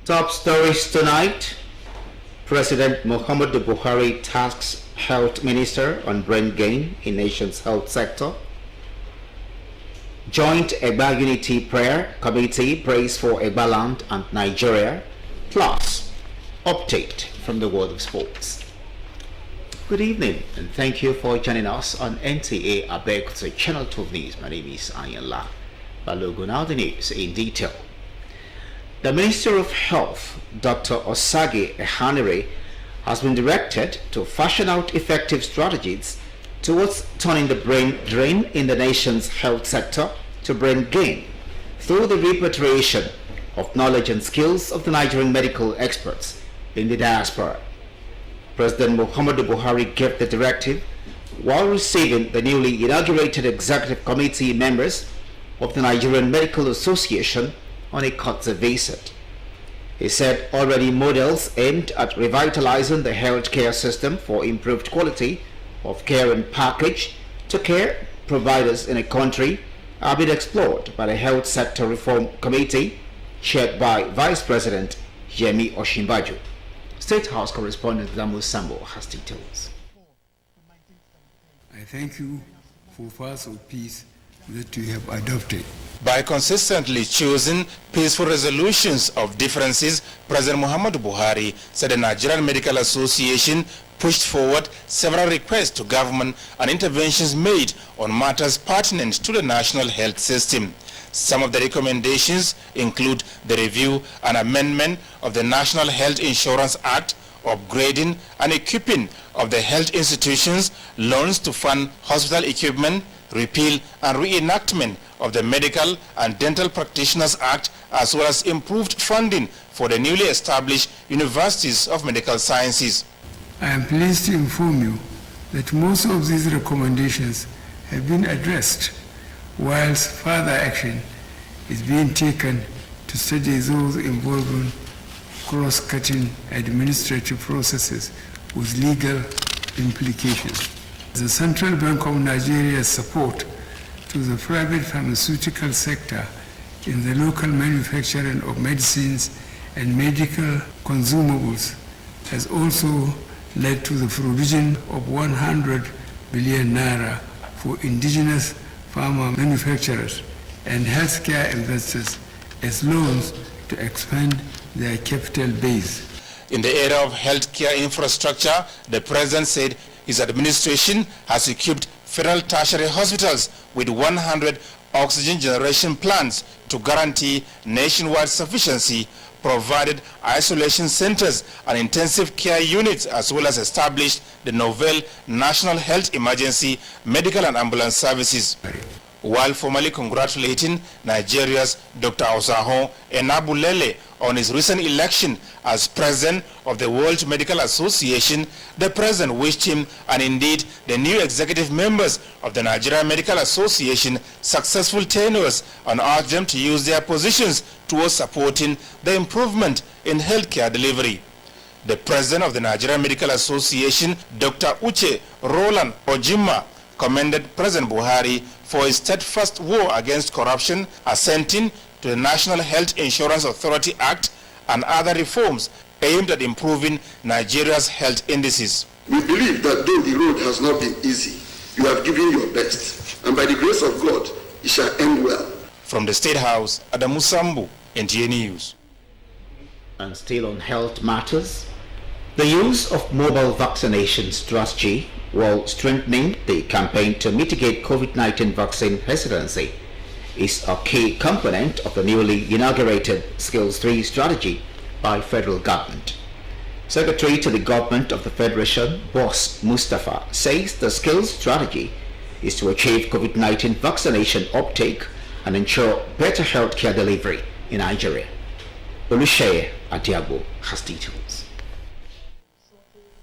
Top stories tonight. President Muhammadu Buhari tasks Health Minister on brain gain in nation's health sector. Joint Egba Unity Prayer Committee prays for Egba land and Nigeria. Plus, update from the world of sports. Good evening and thank you for joining us on NTA Abeokuta Channel 12 News. My name is Ayanla Balogun. Now the news in detail. The Minister of Health, Dr. Osage Ehanire, has been directed to fashion out effective strategies towards turning the brain drain in the nation's health sector to brain gain through the repatriation of knowledge and skills of the Nigerian medical experts in the diaspora. President Muhammadu Buhari gave the directive while receiving the newly inaugurated executive committee members of the Nigerian Medical Association on a courtesy visit. He said already models aimed at revitalizing the healthcare system for improved quality of care and package to care providers in a country are being explored by the Health Sector Reform Committee chaired by Vice President Yemi Osinbajo. State House correspondent Zamu Sambo has details. I thank you for paths of peace that you have adopted. By consistently choosing peaceful resolutions of differences, President Muhammadu Buhari said the Nigerian Medical Association pushed forward several requests to government and interventions made on matters pertinent to the national health system. Some of the recommendations include the review and amendment of the National Health Insurance Act, upgrading and equipping of the health institutions, loans to fund hospital equipment, repeal and reenactment of the Medical and Dental Practitioners Act, as well as improved funding for the newly established universities of medical sciences. I am pleased to inform you that most of these recommendations have been addressed, whilst further action is being taken to study those involving cross-cutting administrative processes with legal implications. The Central Bank of Nigeria's support to the private pharmaceutical sector in the local manufacturing of medicines and medical consumables has also led to the provision of 100 billion naira for indigenous pharma manufacturers and healthcare investors as loans to expand their capital base. In the area of healthcare infrastructure, the President said his administration has equipped federal tertiary hospitals with 100 oxygen generation plants to guarantee nationwide sufficiency, provided isolation centers and intensive care units, as well as established the novel National Health Emergency Medical and Ambulance Services. While formally congratulating Nigeria's Dr. Osahon Enabulele on his recent election as president of the World Medical Association, the president wished him and indeed the new executive members of the Nigerian Medical Association successful tenures and urged them to use their positions towards supporting the improvement in healthcare delivery. The president of the Nigerian Medical Association, Dr. Uche Roland Ojima, commended President Buhari for his steadfast war against corruption, assenting to the National Health Insurance Authority Act and other reforms aimed at improving Nigeria's health indices. We believe that though the road has not been easy, you have given your best, and by the grace of God, it shall end well. From the State House, Adamu Sambu, NTA News. And still on health matters, the use of mobile vaccination strategy while strengthening the campaign to mitigate COVID-19 vaccine hesitancy is a key component of the newly inaugurated Skills 3 strategy by federal government. Secretary to the government of the Federation, Boss Mustafa, says the Skills strategy is to achieve COVID-19 vaccination uptake and ensure better healthcare delivery in Nigeria. Olusheye Adiagbo has details.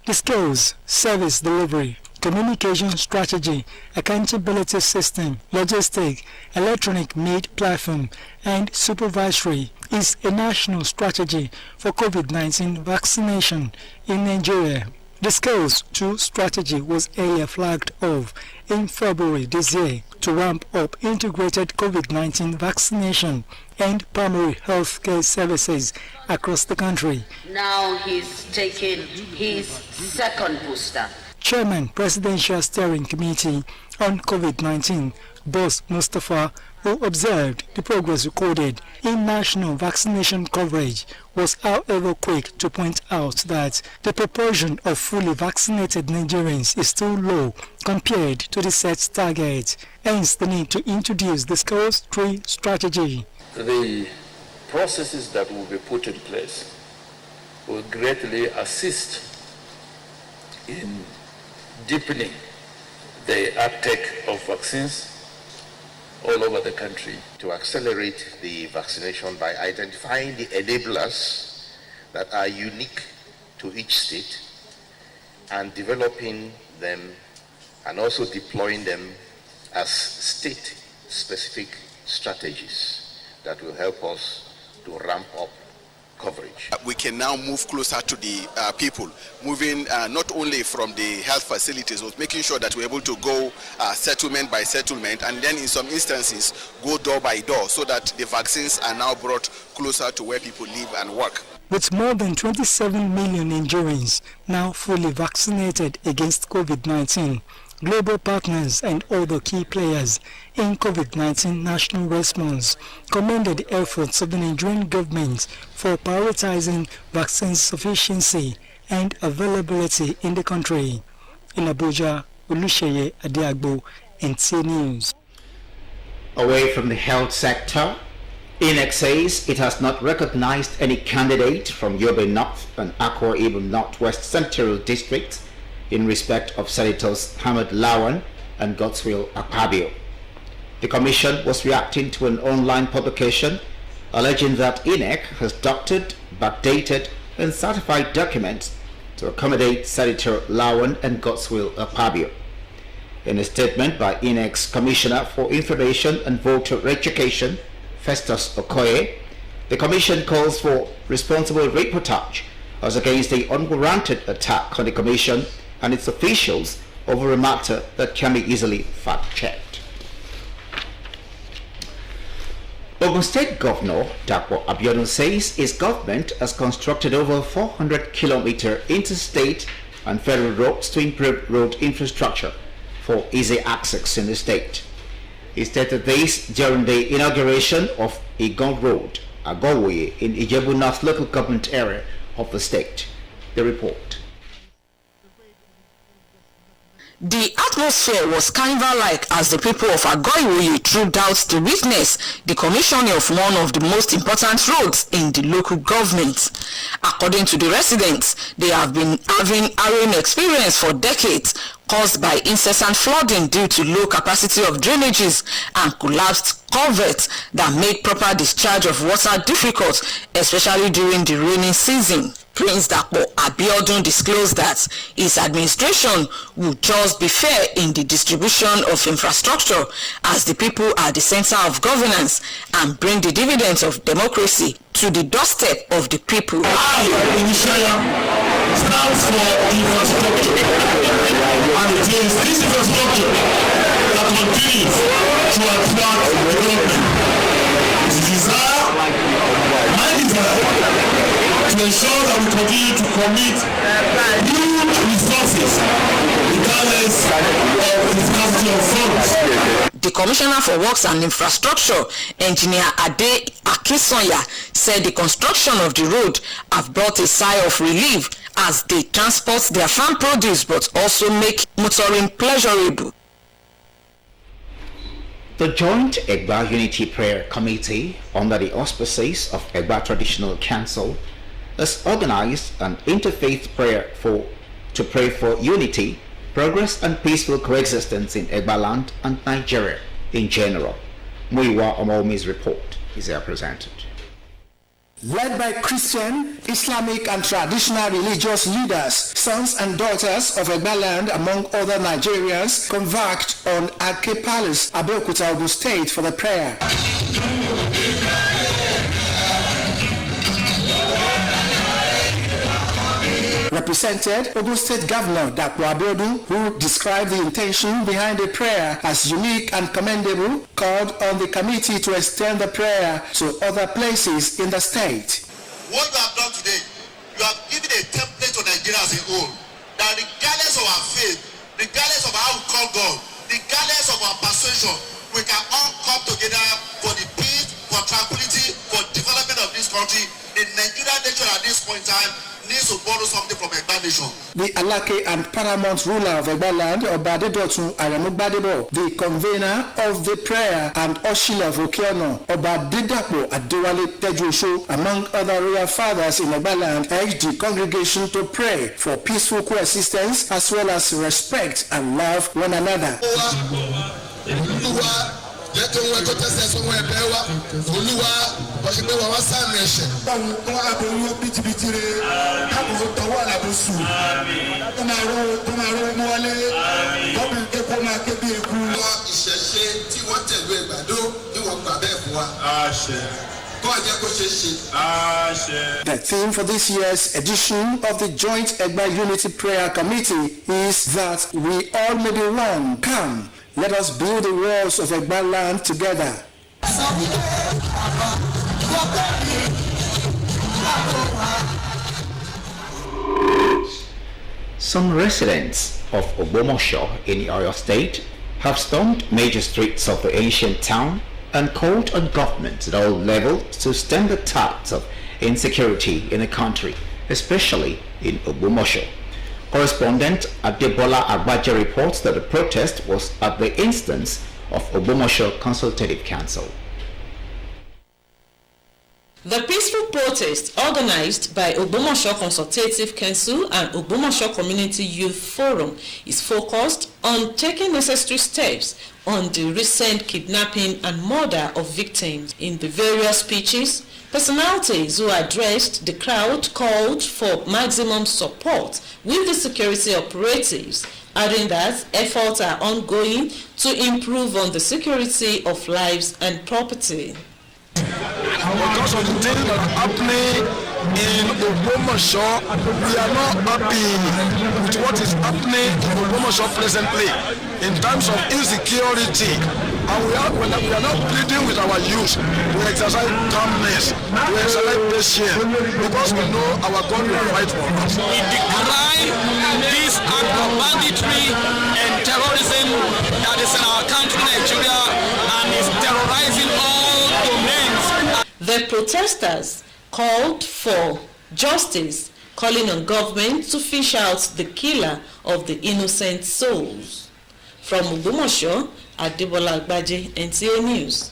The skills, service delivery, communication strategy, accountability system, logistic, electronic meat platform, and supervisory is a national strategy for COVID-19 vaccination in Nigeria. The Skills 2 strategy was earlier flagged off in February this year to ramp up integrated COVID-19 vaccination and primary health care services across the country. Now he's taking his second booster. Chairman, Presidential Steering Committee on COVID-19, Boss Mustafa, who observed the progress recorded in national vaccination coverage, was however quick to point out that the proportion of fully vaccinated Nigerians is still low compared to the set target, hence the need to introduce the Skills 3 strategy. The processes that will be put in place will greatly assist in deepening the uptake of vaccines all over the country. To accelerate the vaccination by identifying the enablers that are unique to each state and developing them and also deploying them as state-specific strategies that will help us to ramp up coverage. We can now move closer to the people, moving not only from the health facilities, but making sure that we're able to go settlement by settlement, and then in some instances go door by door, so that the vaccines are now brought closer to where people live and work. With more than 27 million Nigerians now fully vaccinated against COVID-19, global partners and other key players in COVID-19 national response commended the efforts of the Nigerian government for prioritizing vaccine sufficiency and availability in the country. In Abuja, Olusheye Adeagbo, NTA News. Away from the health sector, INEC says it has not recognized any candidate from Yobe North and Akwa Ibom Northwest Senatorial District in respect of Senators Hamad Lawan and Godswill Akpabio. The Commission was reacting to an online publication alleging that INEC has doctored, backdated and certified documents to accommodate Senator Lawan and Godswill Akpabio. In a statement by INEC's Commissioner for Information and Voter Education, Festus Okoye, the Commission calls for responsible reportage as against the unwarranted attack on the Commission and its officials over a matter that can be easily fact-checked. Ogun State Governor Dapo Abiodun says his government has constructed over 400-kilometer interstate and federal roads to improve road infrastructure for easy access in the state. He stated this during the inauguration of Igon Road, Agowe, in Ijebu North local government area of the state. The report. The atmosphere was carnival-like as the people of Agoiwoye threw doubts to witness the commissioning of one of the most important roads in the local government. According to the residents, they have been having harrowing experience for decades, caused by incessant flooding due to low capacity of drainages and collapsed culverts that made proper discharge of water difficult, especially during the rainy season. Prince Dapo Abiodun disclosed that his administration would just be fair in the distribution of infrastructure, as the people are the center of governance, and bring the dividends of democracy to the doorstep of the people. Stands for infrastructure, and it is this infrastructure that continues to attract development. It is my desire to ensure that we continue to commit new resources regardless of the scarcity of funds. The Commissioner for Works and Infrastructure, Engineer Ade Akinsanya, said the construction of the road have brought a sigh of relief as they transport their farm produce but also make motoring pleasurable. The Joint Egba Unity Prayer Committee, under the auspices of Egba Traditional Council, has organized an interfaith prayer to pray for unity, progress and peaceful coexistence in Egba land and Nigeria in general. Muiwa Omomi's report is here presented. Led by Christian, Islamic and traditional religious leaders, sons and daughters of Egba land among other Nigerians converged on Ake Palace, Abeokuta, Ogun State for the prayer. represented Ogun State Governor Dapo Abiodun, who described the intention behind the prayer as unique and commendable, called on the committee to extend the prayer to other places in the state. What you have done today, you have given a template to Nigeria as a whole, that regardless of our faith, regardless of how we call God, regardless of our persuasion, we can all come together for the peace, for tranquility, for development of this country. The Nigerian nation at this point in time needs to borrow something from Egba nation. The Alake and paramount ruler of Egba land, Oba Adedotun Aremu Gbadebo, the convener of the prayer, and Oshile of Okiono, Oba Didapo Adewale Tejuosho, among other royal fathers in Egba land, urged the congregation to pray for peaceful coexistence as well as respect and love one another. Jẹ́ kí wọ́n tó tẹ̀sẹ̀ sọ́wọ́ ẹ̀bẹ̀ wa olúwa ọ̀ṣìpẹ̀ wà wá sáàmì ẹ̀ṣẹ̀. báwo tó wá bẹ owó bìtìbìtì rẹ káàbò tọwọ́ àlàbòsù tó máa rọ mú wálé gómìnà kéko máa ké bí eku. wọ́n ìṣẹ̀ṣe tí wọ́n tẹ̀lé ìgbàdo ni wọ́n gbà bẹ́ẹ̀ fún wa. The theme for this year's edition of the Joint Egba Unity Prayer Committee is that we all may be one. Come, let us build the walls of Egba land together. Some residents of Ogbomoso in Oyo State have stormed major streets of the ancient town and called on government at all levels to stem the tides of insecurity in the country, especially in Ogbomoso. Correspondent Adebola Agbaje reports that the protest was at the instance of Ogbomoso Consultative Council. The peaceful protest organized by Ogbomoso Consultative Council and Ogbomoso Community Youth Forum is focused on taking necessary steps on the recent kidnapping and murder of victims. In the various speeches, personalities who addressed the crowd called for maximum support with the security operatives, adding that efforts are ongoing to improve on the security of lives and property. Because of the things that are happening in Ogbomoso, we are not happy with what is happening in Ogbomoso presently in terms of insecurity. And we are not pleading with our youth. We exercise calmness, we exercise patience, because we know our God will fight for us. We decry this act of banditry and terrorism that is in our country, Nigeria, and is terrorizing all domains. The protesters called for justice, calling on government to fish out the killer of the innocent souls. From Ogbomoso, Adebola Agbaje, NTA News.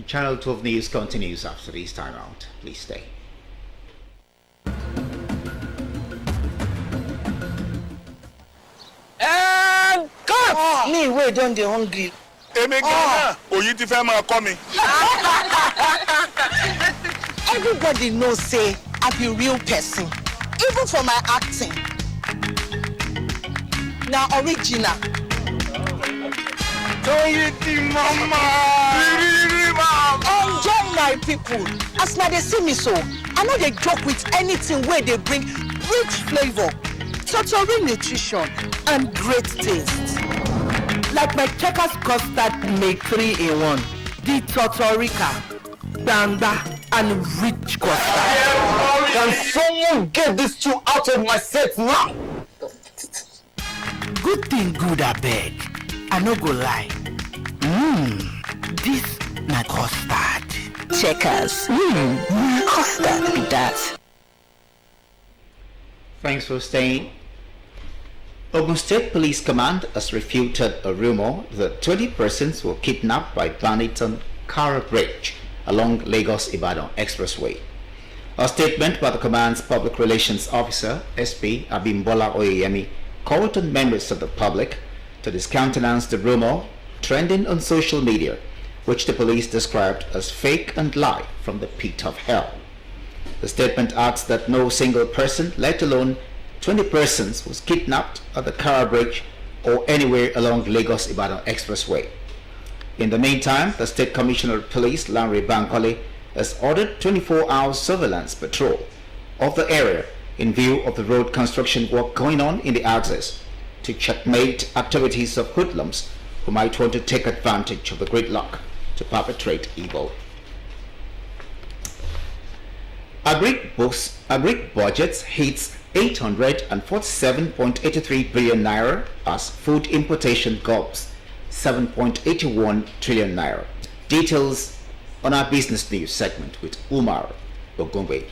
Channel 12 News continues after this time out. Please stay. And cut! Me, we don't dey hungry. Oyi ti fẹ́ máa kọ́ mi. Everybody knows say I be real person, even for my acting. Now original. Enjoy my people. As now they see me so, I know they joke with anything where they bring rich flavor, total nutrition, and great taste. Like my Checkers custard make 3-in-1, the Totorica, Banda, and rich custard. Can someone get these two out of my set now? Good thing good, I beg. I no go lie. This na custard. Checkers. Custard be that. Thanks for staying. Ogun State Police Command has refuted a rumor that 20 persons were kidnapped by bandits on Kara Bridge along Lagos-Ibadan Expressway. A statement by the command's public relations officer, SP Abimbola Oyeyemi, called on members of the public to discountenance the rumor trending on social media, which the police described as fake and lie from the pit of hell. The statement adds that no single person, let alone 20 persons, was kidnapped at the Kara Bridge or anywhere along Lagos-Ibadan Expressway. In the meantime, the State Commissioner of Police, Lanre Bankole, has ordered 24-hour surveillance patrol of the area in view of the road construction work going on in the axis to checkmate activities of hoodlums who might want to take advantage of the gridlock to perpetrate evil. Agric budget hits 847.83 billion naira as food importation gulps 7.81 trillion naira. Details on our business news segment with Umar Ogungwe.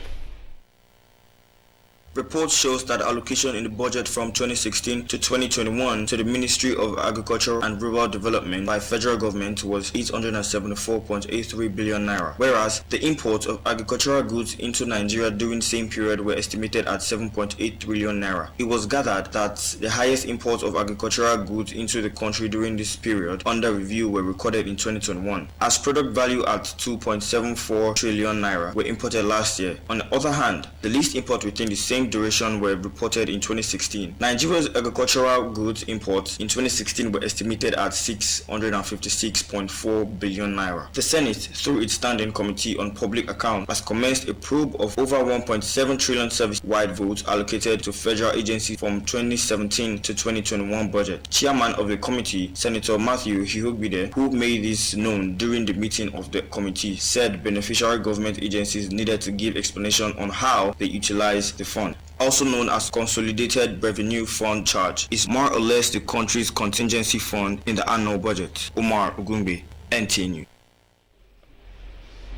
Report shows that allocation in the budget from 2016 to 2021 to the Ministry of Agriculture and Rural Development by federal government was 874.83 billion naira, whereas the imports of agricultural goods into Nigeria during the same period were estimated at 7.8 trillion naira. It was gathered that the highest imports of agricultural goods into the country during this period under review were recorded in 2021, as product value at 2.74 trillion naira were imported last year. On the other hand, the least import within the same duration were reported in 2016. Nigeria's agricultural goods imports in 2016 were estimated at 656.4 billion naira. The Senate, through its Standing Committee on Public Accounts, has commenced a probe of over 1.7 trillion service-wide votes allocated to federal agencies from 2017 to 2021 budget. Chairman of the committee, Senator Matthew Hihogbide, who made this known during the meeting of the committee, said beneficiary government agencies needed to give explanation on how they utilize the fund, also known as Consolidated Revenue Fund Charge, is more or less the country's contingency fund in the annual budget. Umar Ogungbe, NTA News.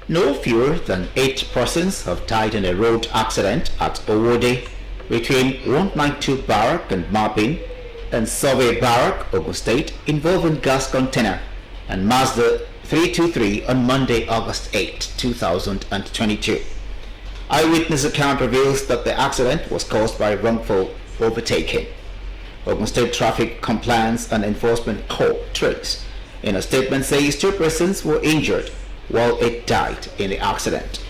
No fewer than 8 persons have died in a road accident at Owode between 192 Barrack and Mapin and Survey Barrack, Ogun State, involving gas container and Mazda 323 on Monday, August 8, 2022. Eyewitness account reveals that the accident was caused by wrongful overtaking. Ogun State Traffic Compliance and Enforcement Corps Trace in a statement says 2 persons were injured while 8 died in the accident.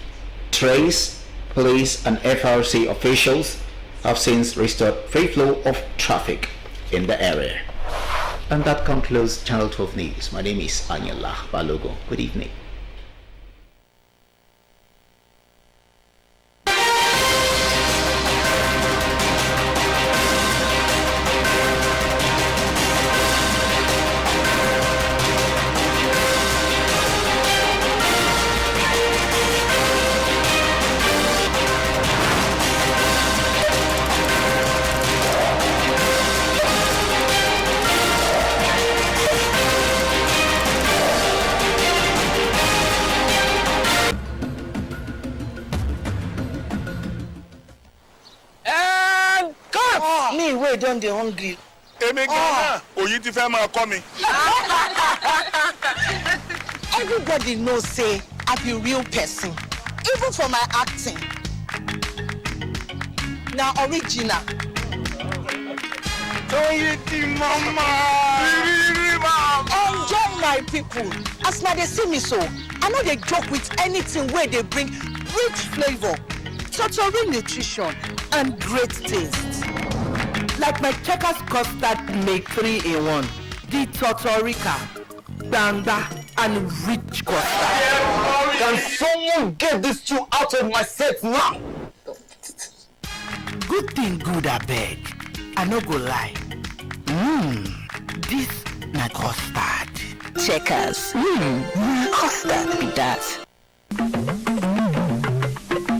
Trace, police and FRC officials have since restored free flow of traffic in the area. And that concludes Channel 12 News. My name is Anyala Balogo. Good evening. Don dey hungry. Everybody knows say I be real person, even for my acting. Now original. Enjoy my people. As now they see me so, I know they joke with anything where they bring rich flavor, total nutrition, and great taste. Like my Checkers custard make 3-in-1, the Totorica, Banda, and rich custard. Can someone get these 2 out of my set now? Good thing good, I beg. I no go lie. This na custard. Checkers. Custard be that.